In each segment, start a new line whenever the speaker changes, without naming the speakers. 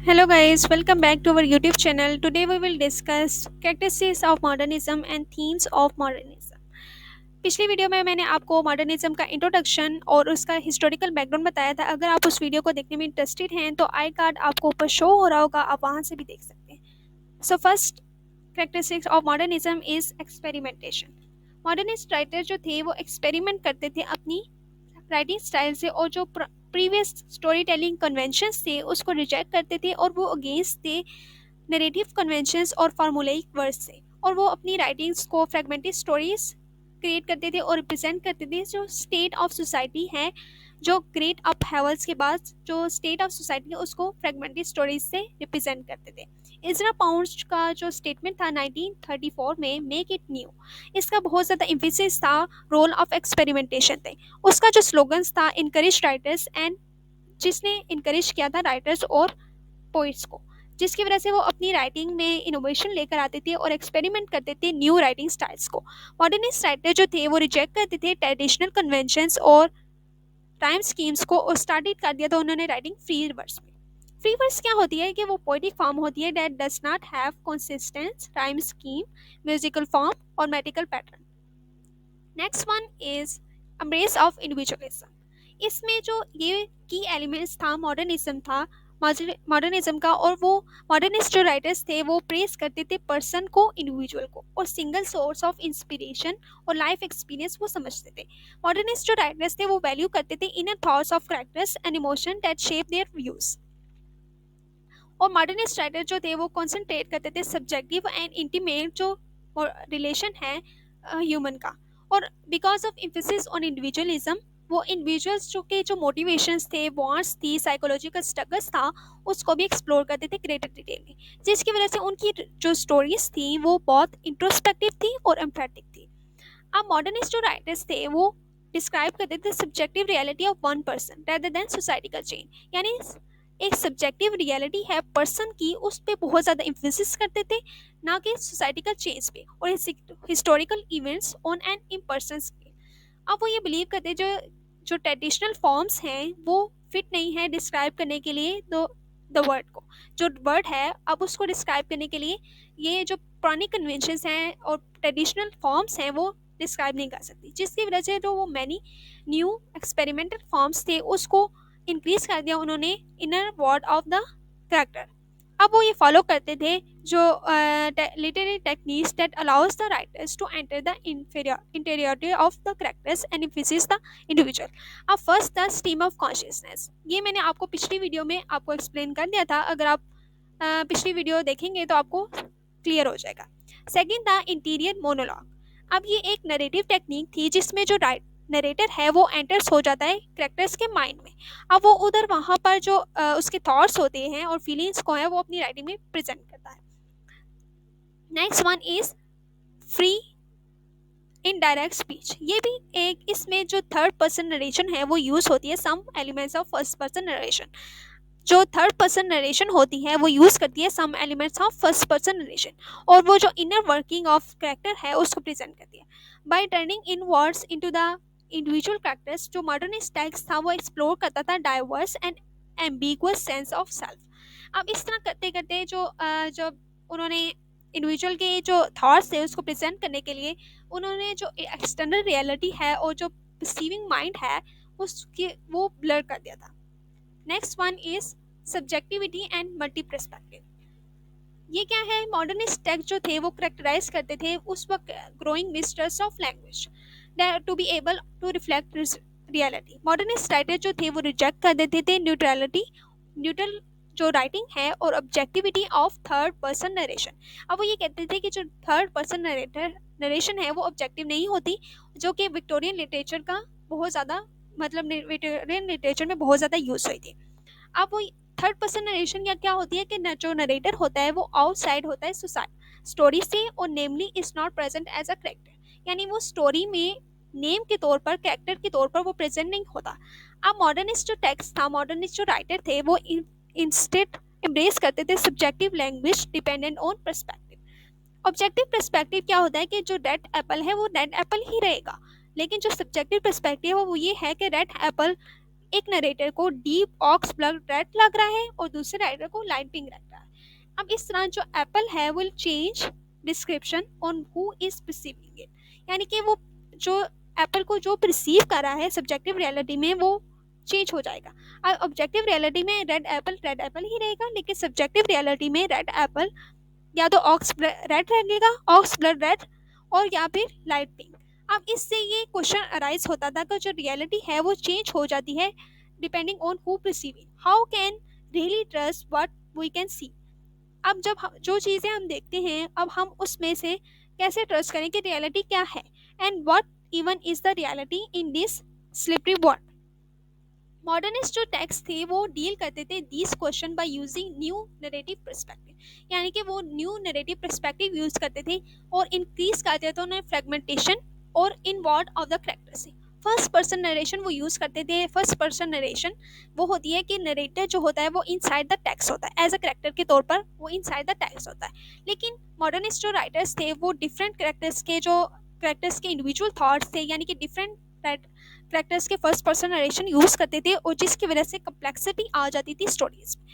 Hello guys, welcome back to our YouTube channel. Today we will discuss characteristics of modernism and themes of modernism. पिछली video में मैंने आपको modernism का introduction और उसका historical background बताया था। अगर आप उस वीडियो को देखने में इंटरेस्टेड हैं तो आई कार्ड आपको ऊपर शो हो रहा होगा, आप वहाँ से भी देख सकते हैं। So first characteristics of modernism is experimentation. Modernist writer जो थे वो एक्सपेरिमेंट करते थे अपनी राइटिंग स्टाइल से, और जो प्रीवियस स्टोरी टेलिंग कन्वेंशंस थे उसको रिजेक्ट करते थे और वो अगेंस्ट थे नरेटिव कन्वेंशंस और फार्मूलाइक वर्ड्स से, और वो अपनी राइटिंग्स को फ्रेगमेंटेड स्टोरीज क्रिएट करते थे और रिप्रेजेंट करते थे जो स्टेट ऑफ सोसाइटी है। जो ग्रेट अप हेवल्स के बाद जो स्टेट ऑफ सोसाइटी है उसको फ्रेगमेंटेड स्टोरीज से रिप्रेजेंट करते थे। इजरा पाउंड का जो स्टेटमेंट था 1934 में, मेक इट न्यू, इसका बहुत ज़्यादा एम्फेसिस था रोल ऑफ एक्सपेरिमेंटेशन पे। उसका जो स्लोगन्स था इनकरेज राइटर्स एंड, जिसने इनकरेज किया था राइटर्स और पोइट्स को, जिसकी वजह से वो अपनी राइटिंग में इनोवेशन लेकर आते थे और एक्सपेरिमेंट करते थे न्यू राइटिंग स्टाइल्स को। मॉडर्निस्ट राइटर जो थे वो रिजेक्ट करते थे ट्रेडिशनल कन्वेंशंस और टाइम स्कीम्स को, और स्टार्टेड कर दिया था उन्होंने राइटिंग फ्री वर्स में। फ्री वर्स क्या होती है कि वो पोएटिक फॉर्म होती है that does not have consistent time scheme, musical form और metrical pattern. Next one is embrace of individualism. इसमें जो ये की एलिमेंट्स था मॉडर्निज्म था मॉडर्निज्म का, और वो मॉडर्निस्ट जो राइटर्स थे वो प्रेस करते थे पर्सन को, इंडिविजुअल को, और सिंगल सोर्स ऑफ इंस्पिरेशन और लाइफ एक्सपीरियंस वो समझते थे। मॉडर्निस्ट जो राइटर्स थे वो वैल्यू करते थे inner thoughts of characters and emotion that shape their views. और मॉडर्निस्ट राइटर जो थे वो कॉन्सेंट्रेट करते थे सब्जेक्टिव एंड इंटीमेट जो रिलेशन है ह्यूमन का। और because of emphasis on individualism, वो इंडिविजुअल्स जो के जो मोटिवेशंस थे, वॉन्ट्स थी, साइकोलॉजिकल स्ट्रगल्स था, उसको भी एक्सप्लोर करते थे ग्रेटर डिटेल में, जिसकी वजह से उनकी जो स्टोरीज थी वो बहुत इंट्रोस्पेक्टिव थी और एम्फैटिक थी। अब मॉडर्निस्ट जो राइटर्स थे वो डिस्क्राइब करते थे subjective reality of one person rather than societal change, यानी एक सब्जेक्टिव रियलिटी है पर्सन की, उस पर बहुत ज़्यादा इम्फेसिस करते थे, ना कि सोसाइटिकल चेंज पे और historical events on an in person पे। अब वो ये बिलीव करते जो जो ट्रेडिशनल फॉर्म्स हैं वो फिट नहीं है डिस्क्राइब करने के लिए द वर्ड को, जो वर्ड है अब उसको डिस्क्राइब करने के लिए ये जो पुरानी कन्वेंशंस हैं और ट्रेडिशनल फॉर्म्स हैं वो डिस्क्राइब नहीं कर सकती, जिसकी वजह से जो वो मैनी न्यू एक्सपेरिमेंटल फॉर्म्स थे उसको इंक्रीज कर दिया उन्होंने inner world of the character. अब वो ये फॉलो करते थे जो literary techniques that allows the writers to enter the interiority of the characters and emphasis the individual. अब first the stream of consciousness, ये मैंने आपको पिछली वीडियो में आपको एक्सप्लेन कर दिया था, अगर आप पिछली वीडियो देखेंगे तो आपको क्लियर हो जाएगा। Second the interior monologue. अब ये एक नरेटिव टेक्निक थी जिसमें जो नरेटर है वो एंटर्स हो जाता है कैरेक्टर्स के माइंड में। अब वो उधर वहाँ पर जो उसके थॉट्स होते हैं और फीलिंग्स को है वो अपनी राइटिंग में प्रेजेंट करता है। Next one is free indirect speech. ये भी एक, इसमें जो थर्ड पर्सन नरेशन है वो यूज होती है some elements of first person narration. जो थर्ड पर्सन नरेशन होती है वो यूज करती है some elements of first person narration, और वो जो इनर वर्किंग ऑफ कैरेक्टर है उसको प्रेजेंट करती है bye turning in words into the individual characters. जो मॉडर्निस्ट टेक्स्ट था वो एक्सप्लोर करता था diverse and ambiguous sense of self. अब इस तरह करते करते जो उन्होंने इंडिविजुअल के जो थॉट्स थे उसको प्रेजेंट करने के लिए उन्होंने जो एक्सटर्नल रियलिटी है और जो परसीविंग माइंड है उसके वो ब्लर कर दिया था। Next one is subjectivity and multi perspective. ये क्या है, मॉडर्निस्ट टेक्स्ट जो थे वो करेक्टराइज करते थे उस वक्त growing mistrust of language to be able to reflect reality. Modernist writer जो थे वो रिजेक्ट कर देते थे न्यूट्रल जो राइटिंग है और objectivity of third person narration. अब वो ये कहते थे कि जो थर्ड पर्सन नरेशन है वो ऑब्जेक्टिव नहीं होती, जो कि विक्टोरियन लिटरेचर का बहुत ज़्यादा मतलब विक्टोरियन लिटरेचर में बहुत ज़्यादा यूज़ हुई थी। अब वो थर्ड पर्सन नरेशन या क्या होती है कि जो नरेटर होता है वो आउटसाइड होता है स्टोरी से, और namely is not present as a character, यानी वो स्टोरी में नेम के तौर पर, कैरेक्टर के तौर पर वो प्रेजेंट नहीं होता। अब मॉडर्निस्ट जो टेक्स्ट था, मॉडर्निस्ट जो राइटर थे वो इंस्टेड एम्ब्रेस करते थे subjective language dependent on perspective. Objective perspective क्या होता है कि जो रेड एप्पल है वो रेड एप्पल ही रहेगा, लेकिन जो सब्जेक्टिव पर्सपेक्टिव है वो ये है कि रेड एप्पल एक नरेटर को डीप ऑक्स ब्लड रेड लग रहा है और दूसरे राइटर को लाइट पिंक लग रहा है। अब इस तरह जो एप्पल है will change description on who is perceiving it, यानी कि वो जो एप्पल को जो परसीव कर रहा है सब्जेक्टिव रियलिटी में वो चेंज हो जाएगा। अब ऑब्जेक्टिव रियलिटी में रेड एप्पल ही रहेगा, लेकिन सब्जेक्टिव रियलिटी में रेड एप्पल या तो ऑक्स रेड रहेगा, ऑक्स ब्लड रेड, और या फिर लाइट पिंक। अब इससे ये क्वेश्चन अराइज होता था कि जो रियलिटी है वो चेंज हो जाती है depending on who perceiving, how can really trust what we can see. अब जब जो चीज़ें हम देखते हैं, अब हम उसमें से कैसे ट्रस्ट करें कि रियलिटी क्या है, and what even is the reality in this slippery world. Modernist जो टेक्स्ट थे वो डील करते थे this question by using new narrative perspective, यानी कि वो न्यू नरेटिव पर्सपेक्टिव यूज करते थे और इंक्रीज करते थे उन्हें फ्रेगमेंटेशन और इनवर्ड ऑफ द करेक्टर से। फर्स्ट पर्सन नरेशन वो यूज करते थे। फर्स्ट पर्सन नरेशन वो होती है कि नरेटर जो होता है वो इनसाइड द टेक्स्ट होता है, एज अ करेक्टर के तौर पर वो इनसाइड द टेक्स्ट होता है। लेकिन मॉडर्निस्ट जो राइटर्स थे वो डिफरेंट करेक्टर्स के इंडिविजुअल थॉट्स थे, यानी कि डिफरेंट करेक्टर्स के फर्स्ट पर्सन नरेशन यूज करते थे और जिसकी वजह से कम्प्लेक्सिटी आ जाती थी स्टोरीज में।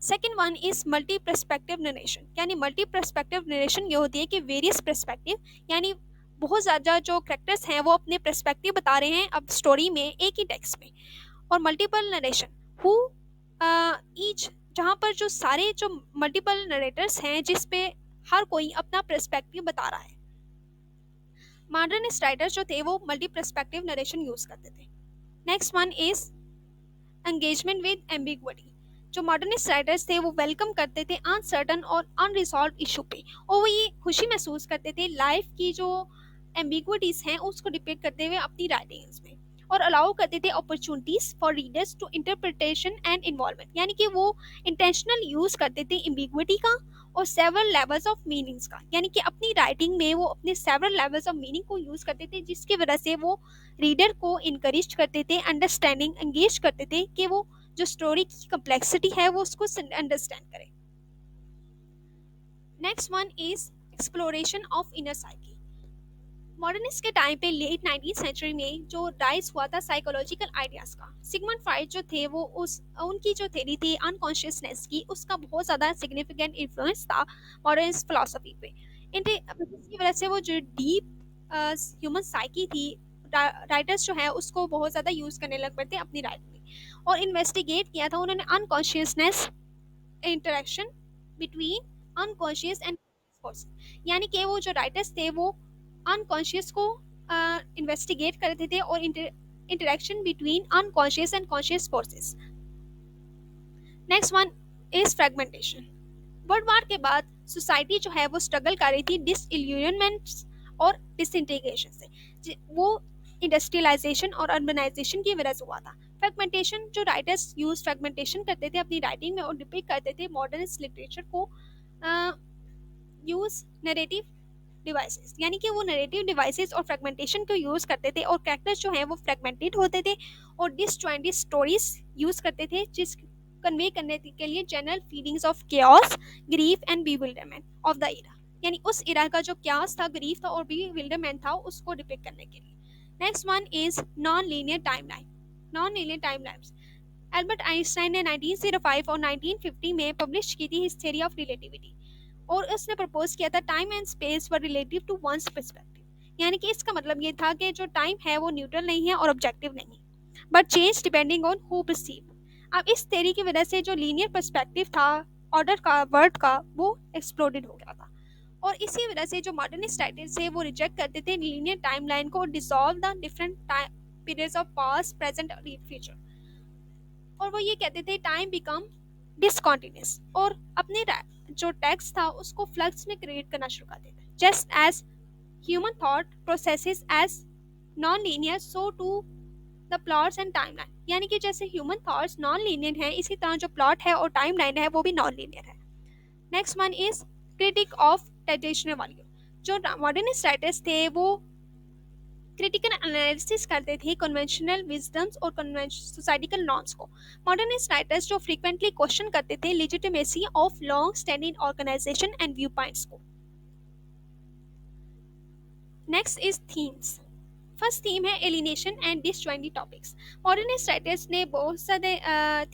Second one is multi perspective narration, यानी मल्टी पर्सपेक्टिव नरेशन ये होती है कि वेरियस पर्सपेक्टिव, यानी बहुत ज़्यादा जो करेक्टर्स हैं वो अपने पर्सपेक्टिव बता रहे हैं अब स्टोरी में एक ही टेक्स्ट में। और मल्टीपल नरेशन हु ईच, जहाँ पर जो सारे जो मल्टीपल नरेटर्स हैं जिसपे हर कोई अपना पर्सपेक्टिव बता रहा है। मॉडर्निस्ट राइटर्स जो थे वो मल्टी पर्सपेक्टिव नरेशन यूज करते थे। Next one is engagement with ambiguity. जो मॉडर्निस्ट राइटर्स थे वो वेलकम करते थे अनसर्टन और अनरिजॉल्व इशू पे, और वो ये खुशी महसूस करते थे लाइफ की जो एम्बिग्विटीज हैं उसको डिपिक्ट करते हुए अपनी राइटिंग्स में, और अलाउ करते थे opportunities for readers to interpretation and involvement, यानी कि वो इंटेंशनल यूज करते थे एम्बिग्विटी का और सेवरल लेवल्स ऑफ मीनिंग्स का, यानी कि अपनी राइटिंग में वो अपने सेवरल लेवल्स ऑफ मीनिंग को यूज करते थे, जिसकी वजह से वो रीडर को इनकरेज करते थे, अंडरस्टैंडिंग एंगेज करते थे कि वो जो स्टोरी की कम्प्लेक्सिटी है वो उसको अंडरस्टैंड करें। Next one is exploration of inner psyche. Modernist के टाइम पे लेट 19th सेंचुरी में जो राइज हुआ था साइकोलॉजिकल आइडियाज का, सिगमंड फ्राइड जो थे वो उनकी जो थ्योरी थी अनकॉन्शियसनेस की, उसका बहुत ज़्यादा सिग्निफिकेंट इन्फ्लुएंस था मॉडर्निस्ट फिलोसफी पे। इसकी वजह से वो जो डीप ह्यूमन साइकी थी, राइटर्स जो है उसको बहुत ज़्यादा यूज़ करने लग पड़े थे अपनी राइटिंग में, और इन्वेस्टिगेट किया था उन्होंने unconsciousness interaction between unconscious and, यानी कि वो जो राइटर्स थे वो अनकॉन्शियस को इन्वेस्टिगेट करते थे और interaction between unconscious and conscious forces. Next one is fragmentation. World war के बाद सोसाइटी जो है वो स्ट्रगल कर रही थी डिसइल्यूजनमेंट और डिसइंटीग्रेशन से, वो इंडस्ट्रियलाइजेशन और अर्बनाइजेशन की वजह से हुआ था। फ्रेगमेंटेशन जो राइटर्स यूज फ्रेगमेंटेशन करते थे अपनी राइटिंग में और डिपिक्ट करते थे मॉडर्निस्ट लिटरेचर को यूज नरेटिव डिवाइसेस, यानी कि वो नरेटिव डिवाइसेस और फ्रेगमेंटेशन को यूज़ करते थे और कैरेक्टर्स जो हैं वो फ्रेगमेंटेड होते थे और डिसजॉइंटेड स्टोरीज यूज़ करते थे, जिस कन्वे करने के लिए general feelings of chaos, grief and bewilderment of the era, यानी उस इरा का जो केओस था, ग्रीफ था और बीविल्डरमेंट था उसको डिपिक्ट करने के लिए। Next one is non linear timeline. Non linear timelines Albert Einstein ने 1905 और 1950 में पब्लिश की थी हिज थ्योरी ऑफ रिलेटिविटी, और उसने प्रपोज किया था time and space were relative to one's perspective, यानी कि इसका मतलब ये था कि जो टाइम है वो न्यूट्रल नहीं है और ऑब्जेक्टिव नहीं, but change depending on who perceive. अब इस थ्योरी की वजह से जो लीनियर पर्सपेक्टिव था ऑर्डर का, वर्ड का, वो एक्सप्लोडेड हो गया था, और इसी वजह से जो मॉडर्निस्ट राइटर्स थे वो रिजेक्ट करते थे लीनियर टाइमलाइन को, dissolve the different periods of past, present और फ्यूचर, और वो ये कहते थे टाइम बिकम डिसकॉन्टिन्यूस, और अपने जो टेक्स्ट था उसको फ्लक्स में क्रिएट करना शुरू कर देते। Just as human thought processes as non linear so too the plots and timeline, यानी कि जैसे ह्यूमन थॉट्स नॉन लीनियर है इसी तरह जो प्लॉट है और टाइमलाइन है वो भी नॉन लीनियर है। Next one is critique of traditional value. जो मॉडर्निस्ट राइटर्स थे वो क्रिटिकल एनालिसिस करते थे कन्वेंशनल विजडम्स और सोसाइटिकल नॉर्म्स को। मॉडर्निस्ट राइटर्स जो फ्रीक्वेंटली क्वेश्चन करते थे legitimacy of long standing organisation and view points को। Next is themes. First theme है alienation and disjointed topics. Modernist writers ने बहुत सारे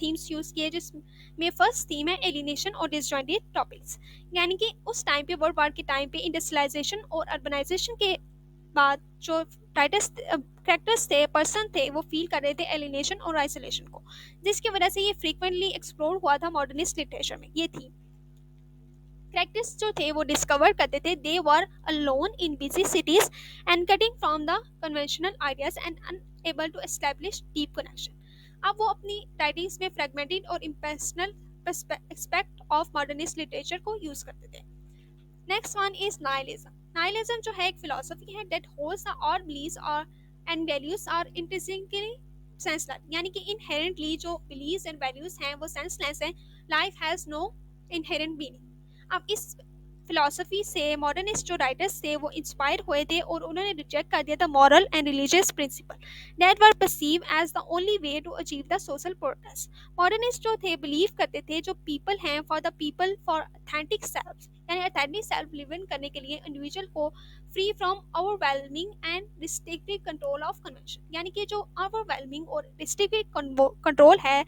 थीम्स यूज़ किए, जिसमें फर्स्ट थीम है एलिनेशन और डिसजॉइंटेड टॉपिक्स। यानी कि उस टाइम पे, वर्ल्ड वार के टाइम पे, इंडस्ट्रियलाइजेशन और अर्बनाइजेशन के बाद जो राइटर्स कैरेक्टर्स थे, पर्सन थे, वो फील कर रहे थे एलिनेशन और आइसोलेशन को, जिसकी वजह से ये फ्रीक्वेंटली एक्सप्लोर हुआ था मॉडर्निस्ट लिटरेचर में। ये थी कैरेक्टर्स जो थे वो डिस्कवर करते थे they were alone in busy cities and cutting from the conventional ideas and unable to establish deep connection. अब वो अपनी राइटिंग्स में फ्रेगमेंटेड और impersonal aspect of modernist literature को यूज करते थे। Next one is nihilism. Nihilism जो है एक फिलोसफी है that holds the all beliefs और and values are intrinsically senseless. यानी कि इनहेरेंटली जो बिलीव्स एंड वैल्यूज हैं वो सेंसलेस हैं। Life has no inherent meaning. अब इस फिलोसफी से मॉडर्निस्ट जो राइटर्स थे वो इंस्पायर हुए थे और उन्होंने रिजेक्ट कर दिया था moral and religious principle that were perceive as the only way to achieve the social progress. Modernist जो थे बिलीव करते थे जो पीपल हैं for the people for authentic self, यानी ऑथेंटिक सेल्फ लिव इन करने के लिए इंडिविजुअल को free from overwhelming and restricted control of convention. यानी कि जो ओवरवेलमिंग और रिस्ट्रिक्टेड कंट्रोल है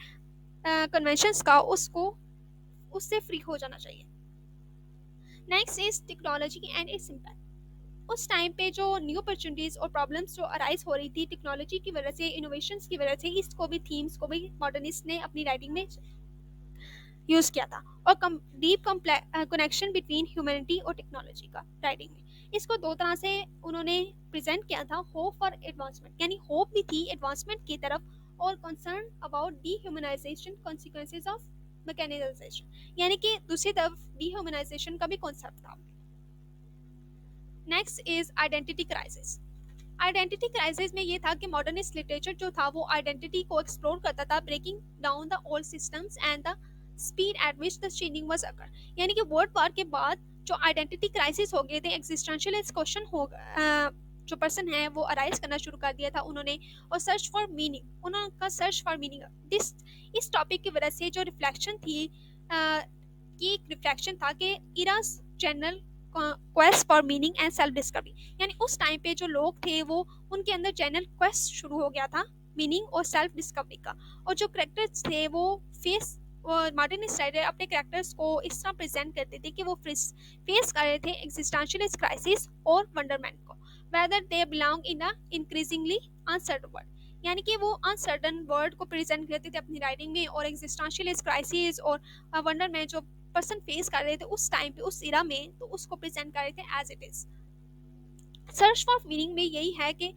कन्वेंशंस का, उसको उससे फ्री हो जाना चाहिए। Next is technology and its impact. उस टाइम पे जो न्यू अपॉर्चुनिटीज और प्रॉब्लम्स जो अराइज हो रही थी टेक्नोलॉजी की वजह से, इनोवेशंस की वजह से, इसको भी थीम्स को भी मॉडर्निस्ट ने अपनी राइटिंग में यूज किया था। और डीप कनेक्शन बिटवीन ह्यूमैनिटी और टेक्नोलॉजी का राइटिंग में, इसको दो तरह से उन्होंने प्रेजेंट किया था। होप फॉर एडवांसमेंट, यानी होप भी थी एडवांसमेंट की तरफ, और concern about dehumanization consequences of mechanization, यानी कि दूसरी तरफ डीह्यूमनाइजेशन का भी कॉन्सेप्ट था। Next is identity crisis. Identity crisis में ये था कि मॉडर्निस्ट लिटरेचर जो था वो आइडेंटिटी को एक्सप्लोर करता था, breaking down the old systems and the speed at which the changing was occur. यानी कि वर्ल्ड वॉर के बाद जो आइडेंटिटी क्राइसिस हो गए थे, एग्जिस्टेंशियल क्वेश्चन हो जो पर्सन है वो अराइज करना शुरू कर दिया था उन्होंने, और सर्च फॉर मीनिंग, उनका सर्च फॉर मीनिंग इस टॉपिक की वजह से जो रिफ्लेक्शन थी कि एक रिफ्लेक्शन था कि eras general quest for meaning and self discovery. यानी उस टाइम पे जो लोग थे वो उनके अंदर जनरल क्वेस्ट शुरू हो गया था मीनिंग और सेल्फ डिस्कवरी का। और जो करेक्टर्स थे वो फेस मॉडर्निस्ट राइटर अपने करेक्टर्स को इस तरह प्रेजेंट करते थे कि वो फेस कर रहे थे एग्जिस्टेंशियल क्राइसिस और वंडरमेंट को, whether they belong in a increasingly uncertain world. यानी कि वो अनसर्टन वर्ल्ड को प्रेजेंट करते थे अपनी राइटिंग में, और एग्जिस्टेंशियल क्राइसिस और वंडरमेंट जो पर्सन फेस कर रहे थे उस टाइम पे, उस इरा में, तो उसको प्रेजेंट कर रहे थे as it is. Search for meaning में यही है कि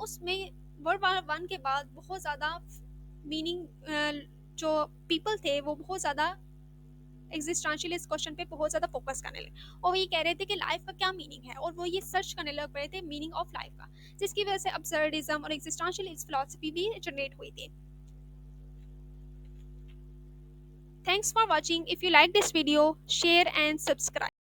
उसमें वर्ल्ड वार वन के बाद बहुत ज़्यादा मीनिंग जो पीपल थे वो बहुत ज़्यादा एग्जिस्टेंशियल इस क्वेश्चन पे बहुत ज़्यादा फोकस करने लगे, और वो ये कह रहे थे कि लाइफ का क्या मीनिंग है, और वो ये सर्च करने लग रहे थे मीनिंग ऑफ लाइफ का, जिसकी वजह से अब्सर्डिज्म और एग्जिस्टेंशियल फिलॉसफी भी जनरेट हुई थी। Thanks for watching. If you like this video, share and subscribe.